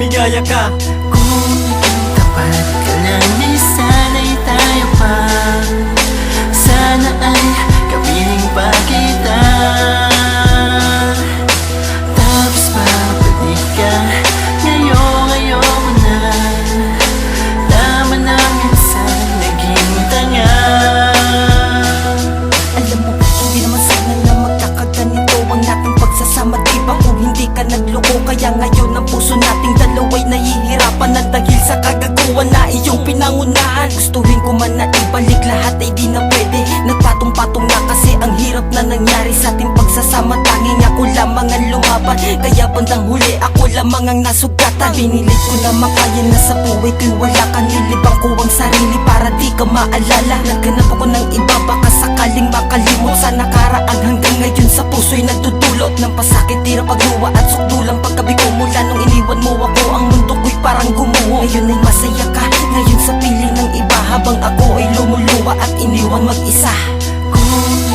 lumigaya ka. Kung ikaw tapat ka lang, di sana'y tayo pa. Sana ay kapiling pa kita. Tapos babalik ka, ngayon mo na. Tama na minsan naging tanga. Alam mo, hindi naman sana na magkakaganito ang ating pagsasama, diba? Kung hindi ka nagloko, kaya ngayon ang puso nating dalawa'y nahihirapan na dahil sa kagagawa na iyong pinangunahan. Gustuhin ko man na ibalik lahat ay di na pwede. Nagpatong-patong na kasi ang hirap na nangyari sa ating pagsasama. Tanging ako lamang ang lumaban, kaya bandang huli ako lamang ang nasugatan. Pinilit ko na makaya na sa buhay ko'y wala kang nilibang ko ang sarili para di ka maalala. Naghanap ako ng iba, baka sakaling makalimot sa nakaraan. Hanggang ngayon sa puso'y nagdudulot ng pasakit, tira pagluwa at sukdulang paggabi ko. Mula nung iniwan mo ako, ang mundo ko'y parang gumuho. Ngayon ay masaya ka, ngayon sa piling ng iba, habang ako ay lumuluwa at iniwan mag-isa. Kung